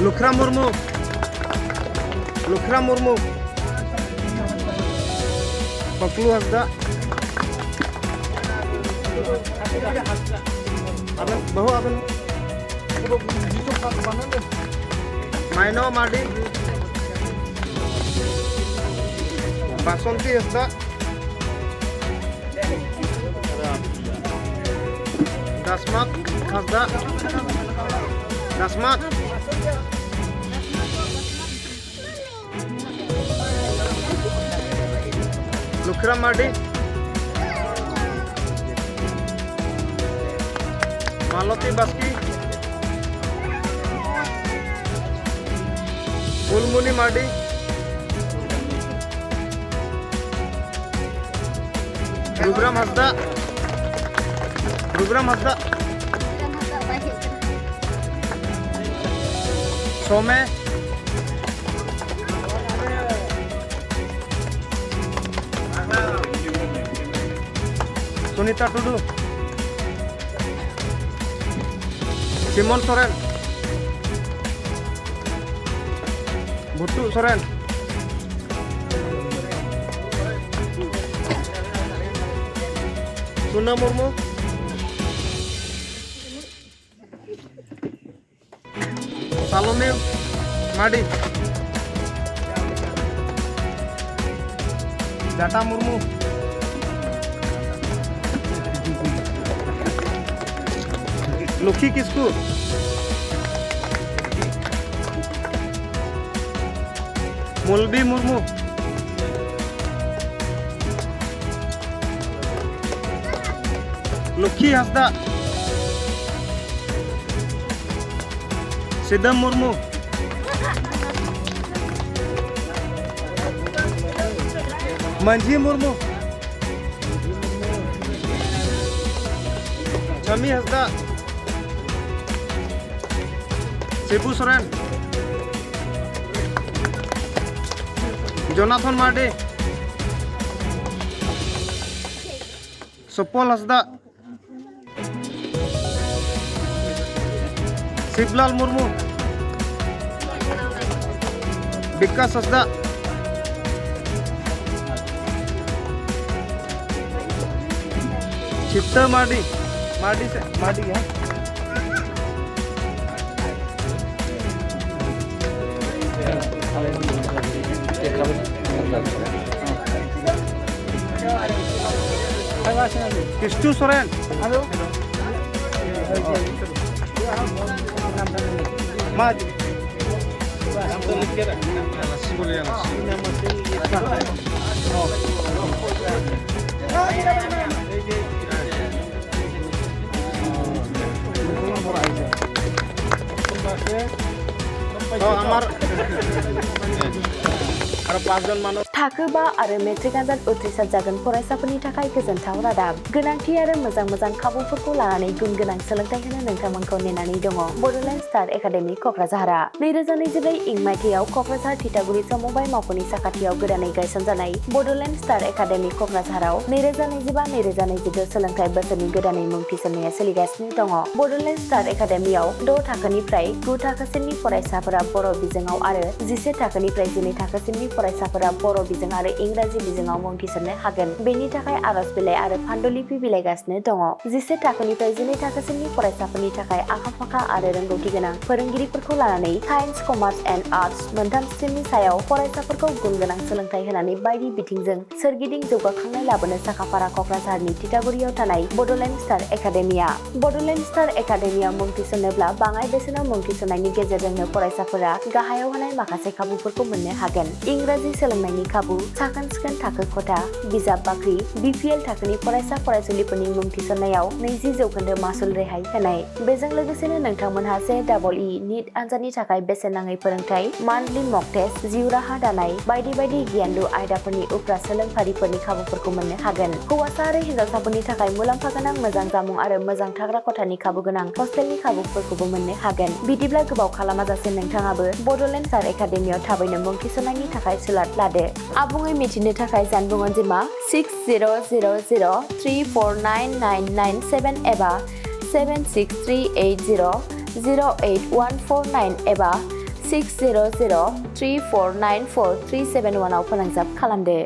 Lukra Murmu. Lukra Murmu. Paklu Hasda. Aben, bahu aben. Maino Mardi. Basanti Hasda. Dasmat Hasda. Dasmat. Lukra Mardi. Maloti Baski. Ulmuni Mardi. Rubram Hasda. Rubram Hasda. Some. Sunita Tudu. Simon Soren. Butu Soren. Suna Murmu. Salome Madi. Data Murmu. Lukhi Kisku. Mulbi Murmu. Lukhi Hasda. Sidam Murmu. Manji Murmu. Chami Hasda. Sebu Soren. Jonathan Mardi. Sopol Hasda. Siblal Murmu. Bikas Hasda. Chitta Mardi. Mardi ya. Kistu Soren. Halo. Maj. थाखो 5 आरो metric आनजाद उथ्रिसार जागोन फरायसाफोरनि थाखाय गोजोनथाव रादाब गोनांथि आरो मोजां खाबुफोरखौ लानानै गुन गोनां सोलोंथाइ होनो नोंथांमोनखौ नेनानै दङ बड'लेण्ड स्टार एकाडेमि क'क्राझारआ 2024 इं मायथाइयाव क'क्राझार थिथागुरि समबाय मावख'नि साखाथियाव गोदानै गायसनजानाय बड'लेण्ड स्टार एकाडेमि क'क्राझाराव 2025-2026 सोलोंथाइ बोसोरनि गोदानै मुं थिसननाया सोलिगासिनो दङ बड'लेण्ड स्टार एकाडेमियाव 6 थाखोनिफ्राय 9 थाखोसिमनि फरायसाफोरा बर' बिजोङाव आरो 11 थाखोनिफ्राय 12 थाखोसिमनि फरायसाफोरा बर' बिजों आरो इंराजि बिजोङाव मुं थिसननो हागोन बेनि थाखाय आरज बिलाइ आरो फान्डुलिपि बिलाइगासिनो दङ 11 थाखोनिफ्राय 12 थाखोसिमनि फरायसाफोरनि थाखाय आखा-फाखा आरो रोंगौथि गोनां फोरोंगिरिफोरखौ लानानै साइन्स कमार्स एन्ड आर्टस मोनथाम स्ट्रिमनि सायाव फरायसाफोरखौ गुन गोनां सोलोंथाइ होनानै बायदि बिथिंजों सोरगिदिं जौगाखांनाय लाबोनो साखाफारा क'क्राझारनि थिथागुरियाव थानाय Bodoland star academia Bodoland star एकाडेमियाव मुं थिसननोब्ला बाङाइ बेसेनाव मुं थिसननायनि गेजेरजोंनो फरायसाफोरा गाहायाव होनाय माखासे खाबुफोरखौ मोननो हागोन इंराजि सोलोंनायनि खाबु, साखोन-सिखोन थाखो खथा, बिजाब बाख्रि, BPL थाखोनि फरायसा फरायसुलिफोरनि मुं थिसननायाव 20% मासुल रेहाय होनाय। बेजों लोगोसेनो नोंथांमोनहा JEE नीट आनजादनि थाखाय बेसेन नाङै फोरोंथाय, मान्थलि मक टेस्ट, जिउ राहा दानाय बायदि बायदि गियानलु आयदाफोरनि उफ्रा सोलोंफारिफोरनि खाबुफोरखौ मोननो हागोन। हौवासा आरो हिनजावसाफोरनि थाखाय मुलाम्फा गोनां मोजां जामुं आरो मोजां थाग्रा खथानि खाबु गोनां हस्टेलनि खाबुफोरखौबो मोननो हागोन। बिदिब्ला गोबाव खालामाजासे नोंथाङाबो बड'लेण्ड स्टार एकाडेमियाव थाबैनो मुं थिसननायनि थाखाय सुलाद लादो। आबुङै मिथिनो थाखाय जानबुं अनजिमा 6000349997 एबा 7638008149 एबा 6003494371 आव फोनांजाब खालामदो।